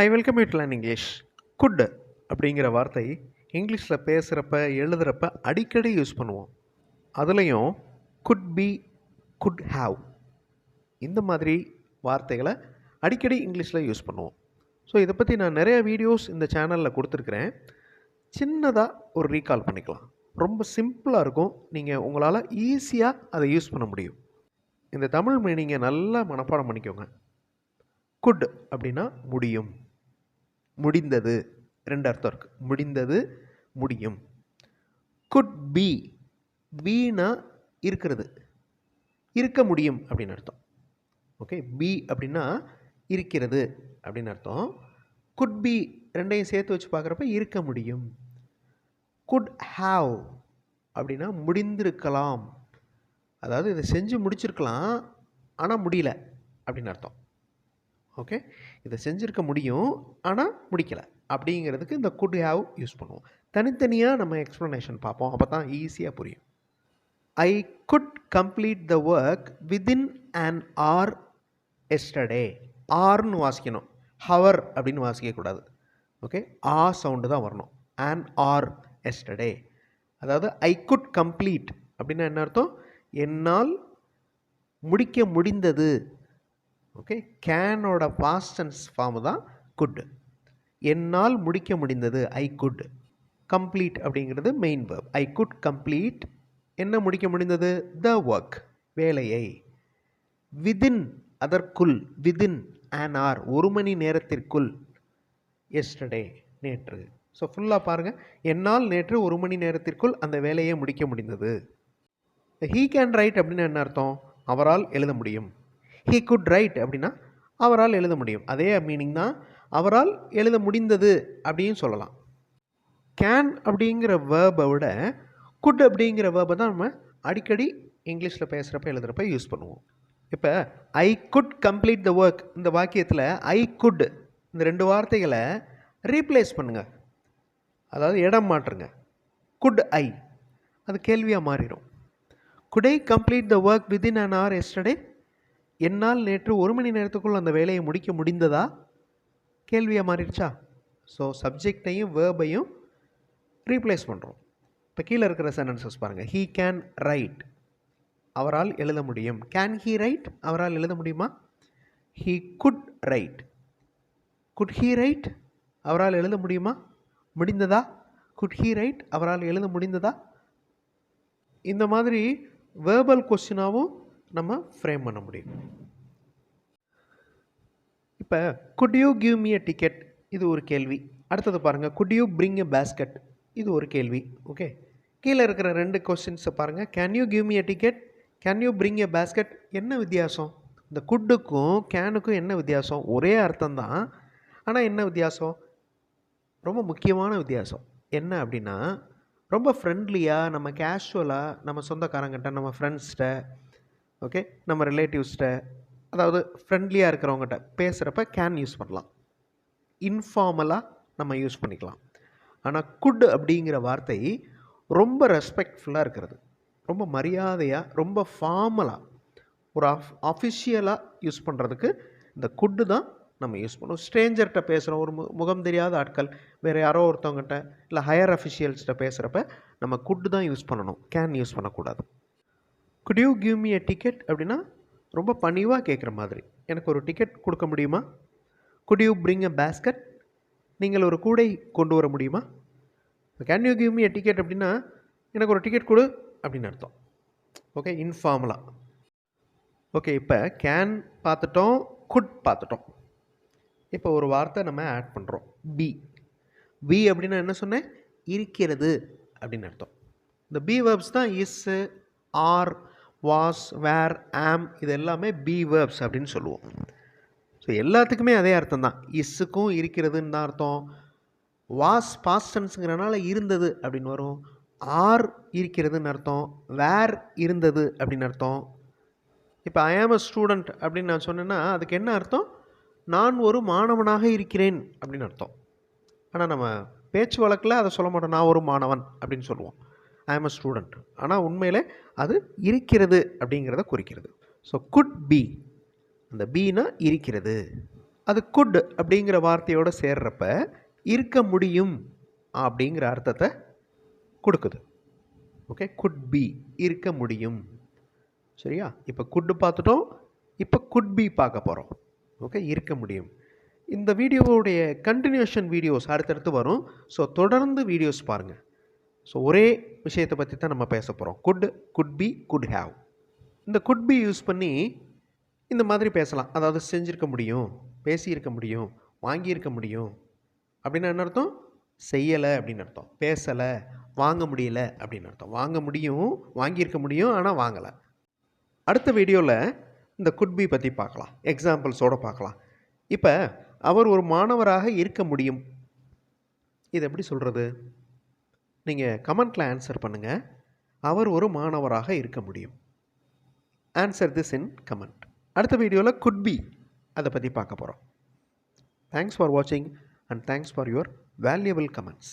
I welcome you to learn English. Good அப்படிங்கிற வார்த்தை இங்கிலீஷில் பேசுகிறப்ப எழுதுகிறப்ப அடிக்கடி யூஸ் பண்ணுவோம். அதுலேயும் குட் பி, குட் ஹாவ் இந்த மாதிரி வார்த்தைகளை அடிக்கடி இங்கிலீஷில் யூஸ் பண்ணுவோம். ஸோ இதை பற்றி நான் நிறைய வீடியோஸ் இந்த சேனலில் கொடுத்துருக்குறேன். சின்னதாக ஒரு ரீகால் பண்ணிக்கலாம். ரொம்ப சிம்பிளாக இருக்கும். நீங்கள் உங்களால் ஈஸியாக அதை யூஸ் பண்ண முடியும். இந்த தமிழ் மீனிங்கை நல்லா மனப்பாடம் பண்ணிக்கோங்க. குட் அப்படின்னா முடியும், முடிந்தது. ரெண்டு அர்த்தம் இருக்குது. முடிந்தது, முடியும். குட் பி, பீனா இருக்கிறது, இருக்க முடியும் அப்படின்னு அர்த்தம். ஓகே, பி அப்படின்னா இருக்கிறது அப்படின்னு அர்த்தம். குட் பி ரெண்டையும் சேர்த்து வச்சு பார்க்குறப்ப இருக்க முடியும். குட் ஹாவ் அப்படின்னா முடிந்திருக்கலாம், அதாவது இதை செஞ்சு முடிச்சிருக்கலாம் ஆனால் முடியல அப்படின்னு அர்த்தம். ஓகே, இதை செஞ்சுருக்க முடியும் ஆனால் முடிக்கலை அப்படிங்கிறதுக்கு இந்த குட் ஹாவ் யூஸ் பண்ணுவோம். தனித்தனியாக நம்ம எக்ஸ்ப்ளனேஷன் பார்ப்போம், அப்போ தான் ஈஸியாக புரியும். I could complete the work within an hour yesterday. ஆர்னு வாசிக்கணும், ஹவர் அப்படின்னு வாசிக்கக்கூடாது. ஓகே, ஆ சவுண்டு தான் வரணும். அன் ஆர் எஸ்டர்டே, அதாவது ஐ குட் கம்ப்ளீட் அப்படின்னா என்ன அர்த்தம்? என்னால் முடிக்க முடிந்தது. ஓகே, கேனோட பாஸ்ட் டென்ஸ் ஃபார்ம் தான் குட். என்னால் முடிக்க முடிந்தது, ஐ குட். கம்ப்ளீட் அப்படிங்கிறது main verb. I could complete, என்ன முடிக்க முடிந்தது? த ஒர்க், வேலையை. விதின், அதற்குள். விதின் an hour, ஒரு மணி நேரத்திற்குள். எஸ்டர்டே, நேற்று. ஸோ ஃபுல்லாக பாருங்கள். என்னால் நேற்று ஒரு மணி நேரத்திற்குள் அந்த வேலையை முடிக்க முடிந்தது. ஹீ கேன் ரைட் அப்படின்னா என்ன அர்த்தம்? அவரால் எழுத முடியும். ஹீ குட் ரைட் அப்படின்னா அவரால் எழுத முடியும். அதே மீனிங் தான், அவரால் எழுத முடிந்தது அப்படின்னு சொல்லலாம். கேன் அப்படிங்கிற வேர்பை விட குட் அப்படிங்கிற வேர்பை தான் நம்ம அடிக்கடி இங்கிலீஷில் பேசுகிறப்ப எழுதுகிறப்ப யூஸ் பண்ணுவோம். இப்போ ஐ குட் கம்ப்ளீட் த ஒர்க், இந்த வாக்கியத்தில் ஐ குட் இந்த ரெண்டு வார்த்தைகளை ரீப்ளேஸ் பண்ணுங்கள், அதாவது இடம் மாற்றுங்க. குட் ஐ, அது கேள்வியாக மாறிடும். Good I complete the work within an hour yesterday? என்னால் நேற்று ஒரு மணி நேரத்துக்குள் அந்த வேலையை முடிக்க முடிந்ததா? கேள்வியாக மாறிடுச்சா? ஸோ சப்ஜெக்டையும் வேர்பையும் ரீப்ளேஸ் பண்ணுறோம். இப்போ கீழே இருக்கிற சென்டென்சஸ் பாருங்கள். ஹீ கேன் ரைட், அவரால் எழுத முடியும். கேன் ஹீ ரைட், அவரால் எழுத முடியுமா? He could right. Good he right, அவரால் எழுத முடியுமா? முடிந்ததா? குட் ஹீ ரைட், அவரால் எழுத முடிந்ததா? இந்த மாதிரி வேர்பல் கொஸ்டினாகவும் நம்ம ஃப்ரேம் பண்ண முடியும். இப்போ good you give me a ticket, இது ஒரு கேள்வி. அடுத்தது பாருங்கள், good you bring a basket, இது ஒரு கேள்வி. ஓகே, கீழே இருக்கிற ரெண்டு கொஸ்டின்ஸை பாருங்கள். Can you give me a ticket, can you bring a basket. என்ன வித்தியாசம்? இந்த குட்டுக்கும் கேனுக்கும் என்ன வித்தியாசம்? ஒரே அர்த்தம் தான், ஆனால் என்ன வித்தியாசம்? ரொம்ப முக்கியமான வித்தியாசம். என்ன அப்படின்னா, ரொம்ப ஃப்ரெண்ட்லியாக, நம்ம கேஷுவலாக, நம்ம சொந்தக்காரங்கிட்ட, நம்ம ஃப்ரெண்ட்ஸ்கிட்ட, ஓகே, நம்ம ரிலேட்டிவ்ஸ்கிட்ட, அதாவது ஃப்ரெண்ட்லியாக இருக்கிறவங்ககிட்ட பேசுகிறப்ப கேன் யூஸ் பண்ணலாம். இன்ஃபார்மலாக நம்ம யூஸ் பண்ணிக்கலாம். ஆனால் குட் அப்படிங்கிற வார்த்தை ரொம்ப ரெஸ்பெக்ட்ஃபுல்லாக இருக்கிறது, ரொம்ப மரியாதையாக, ரொம்ப ஃபார்மலாக, ஒரு அஃபிஷியலாக யூஸ் பண்ணுறதுக்கு இந்த குட்டு தான் நம்ம யூஸ் பண்ணுவோம். ஸ்ட்ரேஞ்சர்கிட்ட பேசுகிறோம், ஒரு முகம் தெரியாத ஆட்கள், வேறு யாரோ ஒருத்தவங்ககிட்ட, இல்லை ஹையர் அஃபிஷியல்ஸ்கிட்ட பேசுகிறப்ப நம்ம குட்டு தான் யூஸ் பண்ணணும், கேன் யூஸ் பண்ணக்கூடாது. Good you give me a ticket அப்படின்னா ரொம்ப பணிவாக கேட்குற மாதிரி, எனக்கு ஒரு டிக்கெட் கொடுக்க முடியுமா? Good you bring a basket, நீங்கள் ஒரு கூடை கொண்டு வர முடியுமா? Can you give me a ticket அப்படின்னா எனக்கு ஒரு டிக்கெட் கொடு அப்படின்னு அர்த்தம். ஓகே, இன்ஃபார்மலாக. ஓகே, இப்போ கேன் பார்த்துட்டோம், குட் பார்த்துட்டோம். இப்போ ஒரு வார்த்தை நம்ம ஆட் பண்ணுறோம், பி. பி அப்படின்னா என்ன சொன்னேன்? இருக்கிறது அப்படின்னு அர்த்தம். இந்த பி வேர்ப்ஸ் தான் இஸ்ஸு, ஆர், வாஸ், வேர், ஆம், இது எல்லாமே பி வேர்ப்ஸ் அப்படின்னு சொல்லுவோம். ஸோ எல்லாத்துக்குமே அதே அர்த்தம் தான். இஸ்ஸுக்கும் இருக்கிறதுன்னு தான் அர்த்தம். வாஸ் பாஸ்ட் டென்ஸுங்கிறனால இருந்தது அப்படின்னு வரும். ஆர் இருக்கிறதுன்னு அர்த்தம். வேர் இருந்தது அப்படின்னு அர்த்தம். இப்போ ஐ ஆம் அ ஸ்டூடெண்ட் அப்படின்னு நான் சொன்னேன்னா அதுக்கு என்ன அர்த்தம்? நான் ஒரு மாணவனாக இருக்கிறேன் அப்படின்னு அர்த்தம். ஆனால் நம்ம பேச்சு வழக்கில் அதை சொல்ல மாட்டோம், நான் ஒரு மாணவன் அப்படின்னு சொல்லுவோம், ஐ ஆம் அ ஸ்டூடெண்ட். ஆனால் உண்மையில் அது இருக்கிறது அப்படிங்கிறத குறிக்கிறது. ஸோ குட் பி, அந்த பீனா இருக்கிறது. அது குட் அப்படிங்கிற வார்த்தையோடு சேர்றப்ப இருக்க முடியும் அப்படிங்கிற அர்த்தத்தை கொடுக்குது. ஓகே, குட் பி இருக்க முடியும். சரியா? இப்போ குட் பார்த்துட்டோம், இப்போ குட் பி பார்க்க போகிறோம். ஓகே, இருக்க முடியும். இந்த வீடியோவுடைய கண்டினியூஷன் வீடியோஸ் அடுத்தடுத்து வரும். ஸோ தொடர்ந்து வீடியோஸ் பாருங்கள். ஸோ ஒரே விஷயத்தை பற்றி தான் நம்ம பேச போகிறோம். Could be, good have. இந்த குட் பி யூஸ் பண்ணி இந்த மாதிரி பேசலாம். அதாவது செஞ்சுருக்க முடியும், பேசியிருக்க முடியும், வாங்கியிருக்க முடியும். அப்படின்னா என்ன அர்த்தம்? செய்யலை அப்படின்னு அர்த்தம். பேசலை, வாங்க முடியல அப்படின்னு அர்த்தம். வாங்க முடியும், வாங்கியிருக்க முடியும், ஆனால் வாங்கலை. அடுத்த வீடியோவில் இந்த குட் பி பற்றி பார்க்கலாம், எக்ஸாம்பிள்ஸோடு பார்க்கலாம். இப்போ அவர் ஒரு மாணவராக இருக்க முடியும், இது எப்படி சொல்கிறது? நீங்கள் கமெண்ட்டில் ஆன்சர் பண்ணுங்கள். அவர் ஒரு மாணவராக இருக்க முடியும். Answer this in comment. அடுத்த வீடியோவில் குட் பி அதை பற்றி பார்க்க போகிறோம். தேங்க்ஸ் ஃபார் வாட்சிங் and thanks for your valuable comments.